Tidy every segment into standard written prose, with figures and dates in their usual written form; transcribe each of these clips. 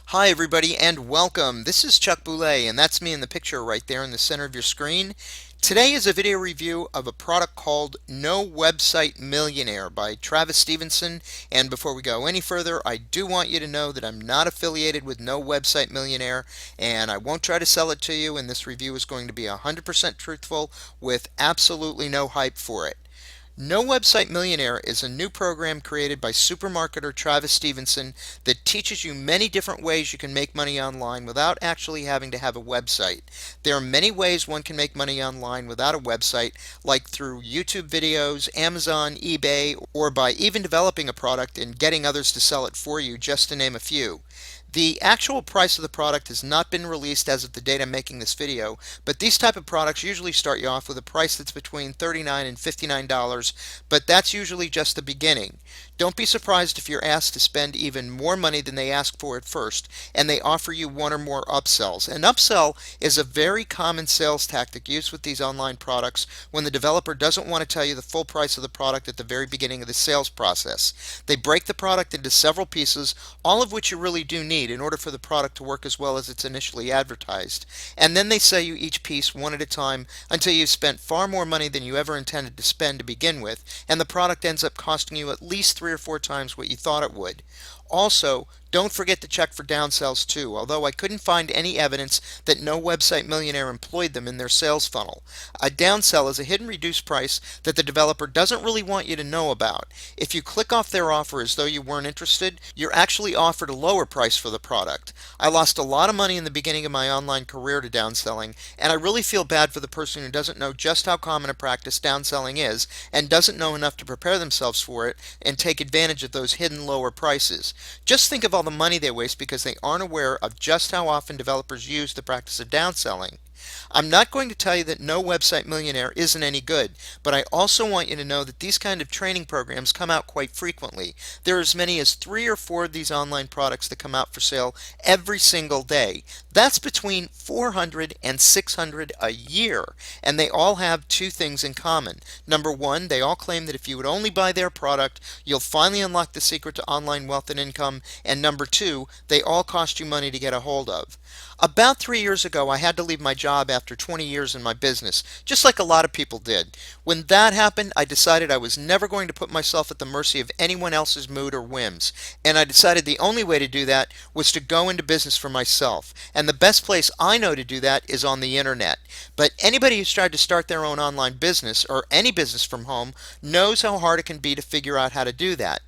Hi, everybody, and welcome. This is Chuck Boulay, and that's me in the picture right there in the center of your screen. Today is a video review of a product called No Website Millionaire by Travis Stephenson. And before we go any further, I do want you to know that I'm not affiliated with No Website Millionaire, and I won't try to sell it to you. And this review is going to be 100% truthful with absolutely no hype for it. No Website Millionaire is a new program created by supermarketer Travis Stephenson that teaches you many different ways you can make money online without actually having to have a website. There are many ways one can make money online without a website, like through YouTube videos, Amazon, eBay, or by even developing a product and getting others to sell it for you, just to name a few. The actual price of the product has not been released as of the date I'm making this video, but these type of products usually start you off with a price that's between $39 and $59, but that's usually just the beginning. Don't be surprised if you're asked to spend even more money than they ask for at first, and they offer you one or more upsells. An upsell is a very common sales tactic used with these online products when the developer doesn't want to tell you the full price of the product at the very beginning of the sales process. They break the product into several pieces, all of which you really do need in order for the product to work as well as it's initially advertised. And then they sell you each piece one at a time until you've spent far more money than you ever intended to spend to begin with, and the product ends up costing you at least 3 or 4 times what you thought it would. Also, don't forget to check for downsells too, although I couldn't find any evidence that No Website Millionaire employed them in their sales funnel. A downsell is a hidden reduced price that the developer doesn't really want you to know about. If you click off their offer as though you weren't interested, you're actually offered a lower price for the product. I lost a lot of money in the beginning of my online career to downselling, and I really feel bad for the person who doesn't know just how common a practice downselling is and doesn't know enough to prepare themselves for it and take advantage of those hidden lower prices. Just think of all the money they waste because they aren't aware of just how often developers use the practice of downselling. I'm not going to tell you that No Website Millionaire isn't any good, but I also want you to know that these kind of training programs come out quite frequently. There are as many as 3 or 4 of these online products that come out for sale every single day. That's between 400 and 600 a year, and they all have two things in common. Number one, they all claim that if you would only buy their product, you'll finally unlock the secret to online wealth and income, and number two, they all cost you money to get a hold of. About 3 years ago, I had to leave my job after 20 years in my business, just like a lot of people did. When that happened, I decided I was never going to put myself at the mercy of anyone else's mood or whims, and I decided the only way to do that was to go into business for myself. And the best place I know to do that is on the internet. But anybody who's tried to start their own online business or any business from home knows how hard it can be to figure out how to do that.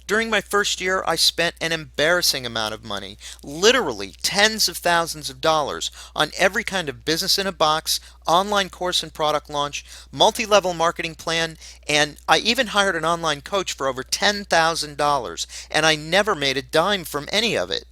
During my first year, I spent an embarrassing amount of money, literally tens of thousands of dollars, on every kind of business in a box, online course and product launch, multi-level marketing plan, and I even hired an online coach for over $10,000, and I never made a dime from any of it.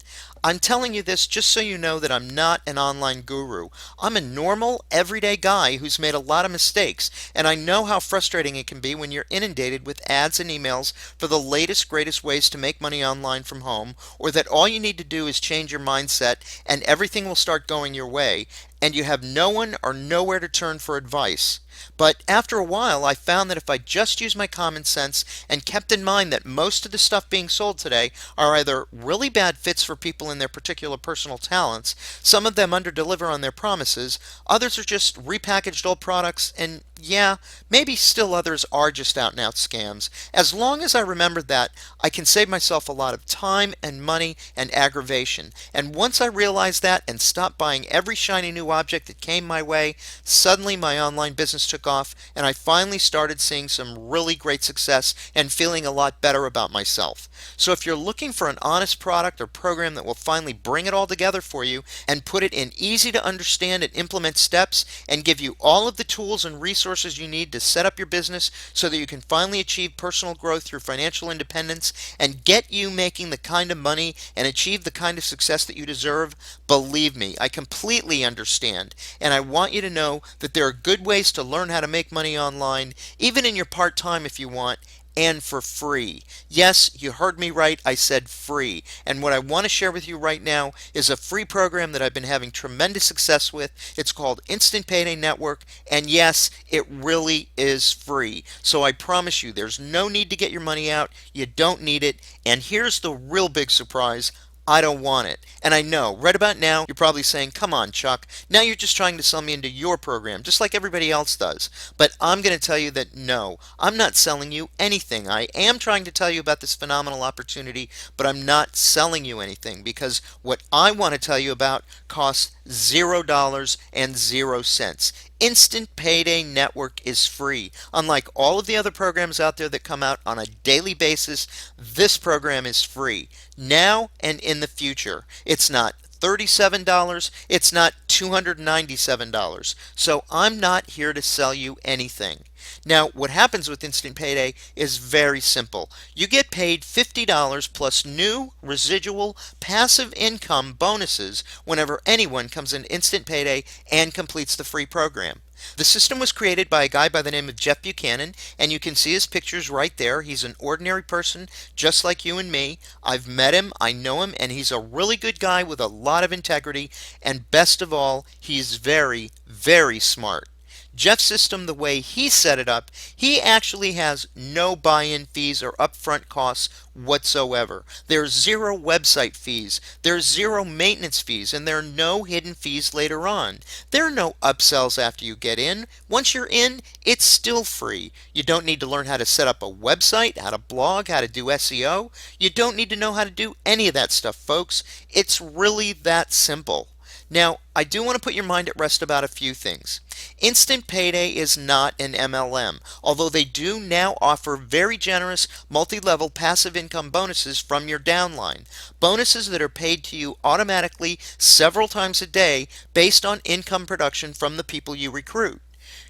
I'm telling you this just so you know that I'm not an online guru. I'm a normal, everyday guy who's made a lot of mistakes, and I know how frustrating it can be when you're inundated with ads and emails for the latest, greatest ways to make money online from home, or that all you need to do is change your mindset and everything will start going your way, and you have no one or nowhere to turn for advice. But after a while, I found that if I just used my common sense and kept in mind that most of the stuff being sold today are either really bad fits for people in their particular personal talents, some of them underdeliver on their promises, others are just repackaged old products, and yeah, maybe still others are just out and out scams. As long as I remember that, I can save myself a lot of time and money and aggravation. And once I realized that and stopped buying every shiny new object that came my way, suddenly my online business took off and I finally started seeing some really great success and feeling a lot better about myself. So if you're looking for an honest product or program that will finally bring it all together for you and put it in easy to understand and implement steps and give you all of the tools and resources you need to set up your business so that you can finally achieve personal growth through financial independence and get you making the kind of money and achieve the kind of success that you deserve, believe me, I completely understand. And I want you to know that there are good ways to learn how to make money online, even in your part-time if you want, and for free. Yes, you heard me right. I said free. And what I want to share with you right now is a free program that I've been having tremendous success with. It's called Instant Payday Network. And yes, it really is free. So I promise you, there's no need to get your money out. You don't need it. And here's the real big surprise. I don't want it. And I know, right about now, you're probably saying, come on, Chuck, now you're just trying to sell me into your program, just like everybody else does. But I'm going to tell you that no, I'm not selling you anything. I am trying to tell you about this phenomenal opportunity, but I'm not selling you anything because what I want to tell you about costs $0 and 0 cents. Instant Payday Network is free. Unlike all of the other programs out there that come out on a daily basis, this program is free now and in the future. It's not $37, it's not $297. So I'm not here to sell you anything. Now, what happens with Instant Payday is very simple. You get paid $50 plus new residual passive income bonuses whenever anyone comes in Instant Payday and completes the free program. The system was created by a guy by the name of Jeff Buchanan, and you can see his pictures right there. He's an ordinary person just like you and me. I've met him, I know him, and he's a really good guy with a lot of integrity, and best of all, he's very, very smart. Jeff's system, the way he set it up, he actually has no buy-in fees or upfront costs whatsoever. There's zero website fees, there's zero maintenance fees, and there are no hidden fees later on. There are no upsells after you get in. Once you're in, it's still free. You don't need to learn how to set up a website, how to blog, how to do SEO. You don't need to know how to do any of that stuff, folks. It's really that simple. Now, I do want to put your mind at rest about a few things. Instant Payday is not an MLM, although they do now offer very generous multi-level passive income bonuses from your downline. Bonuses that are paid to you automatically several times a day based on income production from the people you recruit.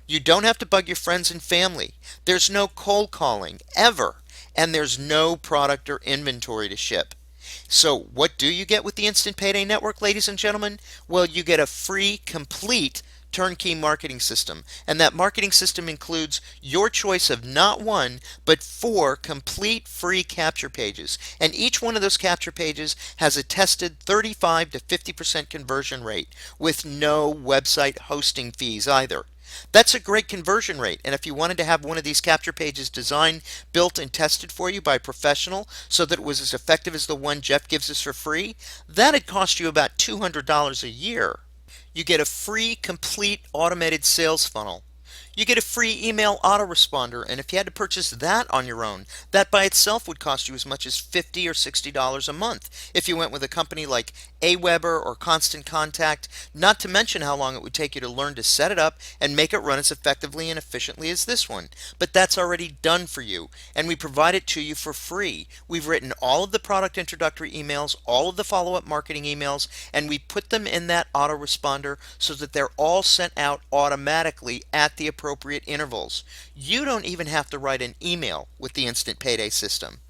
You don't have to bug your friends and family. There's no cold calling, ever. And there's no product or inventory to ship. So what do you get with the Instant Payday Network, ladies and gentlemen? Well, you get a free, complete turnkey marketing system. And that marketing system includes your choice of not one, but 4 complete free capture pages. And each one of those capture pages has a tested 35 to 50% conversion rate with no website hosting fees either. That's a great conversion rate, and if you wanted to have one of these capture pages designed, built, and tested for you by a professional so that it was as effective as the one Jeff gives us for free, that'd cost you about $200 a year. You get a free, complete automated sales funnel. You get a free email autoresponder, and if you had to purchase that on your own, that by itself would cost you as much as $50 or $60 a month if you went with a company like Aweber or Constant Contact, not to mention how long it would take you to learn to set it up and make it run as effectively and efficiently as this one. But that's already done for you, and we provide it to you for free. We've written all of the product introductory emails, all of the follow-up marketing emails, and we put them in that autoresponder so that they're all sent out automatically at the appropriate intervals. You don't even have to write an email with the Instant Payday system.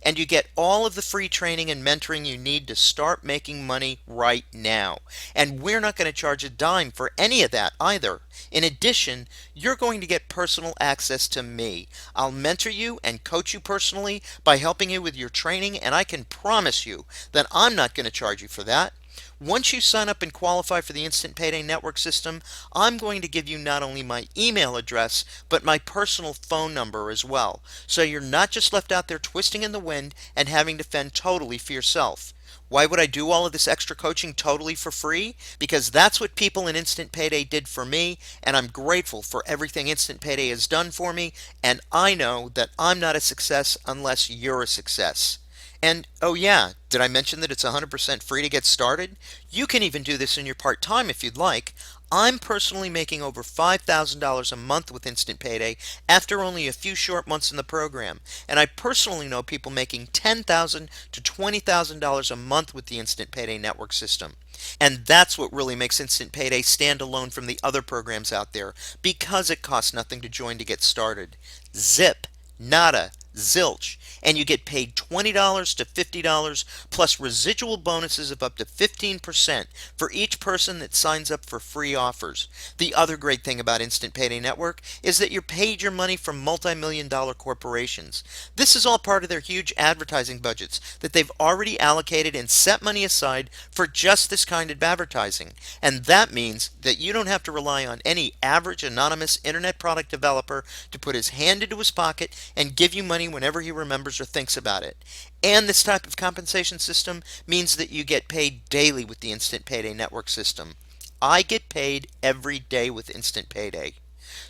And you get all of the free training and mentoring you need to start making money right now. And we're not going to charge a dime for any of that either. In addition, you're going to get personal access to me. I'll mentor you and coach you personally by helping you with your training, and I can promise you that I'm not going to charge you for that. Once you sign up and qualify for the Instant Payday Network system, I'm going to give you not only my email address, but my personal phone number as well. So you're not just left out there twisting in the wind and having to fend totally for yourself. Why would I do all of this extra coaching totally for free? Because that's what people in Instant Payday did for me, and I'm grateful for everything Instant Payday has done for me, and I know that I'm not a success unless you're a success. And oh yeah, did I mention that it's 100% free to get started? You can even do this in your part-time if you'd like. I'm personally making over $5,000 a month with Instant Payday after only a few short months in the program. And I personally know people making $10,000 to $20,000 a month with the Instant Payday Network system. And that's what really makes Instant Payday stand alone from the other programs out there, because it costs nothing to join to get started. Zip, nada, zilch, and you get paid $20 to $50 plus residual bonuses of up to 15% for each person that signs up for free offers. The other great thing about Instant Payday Network is that you're paid your money from multi-million-dollar corporations. This is all part of their huge advertising budgets that they've already allocated and set money aside for just this kind of advertising. And that means that you don't have to rely on any average anonymous internet product developer to put his hand into his pocket and give you money money whenever he remembers or thinks about it. And this type of compensation system means that you get paid daily with the Instant Payday Network system. I get paid every day with Instant Payday.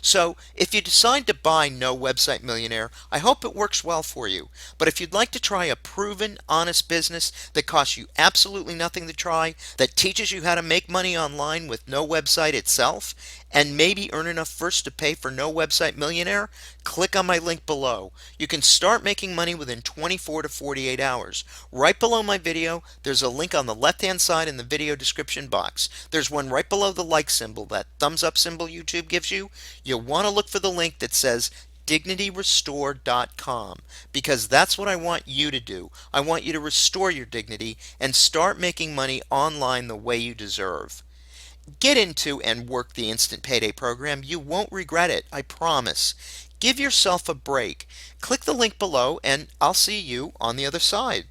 So, if you decide to buy No Website Millionaire, I hope it works well for you. But if you'd like to try a proven, honest business that costs you absolutely nothing to try, that teaches you how to make money online with no website itself, and maybe earn enough first to pay for No Website Millionaire, click on my link below. You can start making money within 24 to 48 hours. Right below my video, there's a link on the left-hand side in the video description box. There's one right below the like symbol, that thumbs up symbol YouTube gives you. You'll want to look for the link that says dignityrestore.com, because that's what I want you to do. I want you to restore your dignity and start making money online the way you deserve. Get into and work the Instant Payday program. You won't regret it, I promise. Give yourself a break. Click the link below and I'll see you on the other side.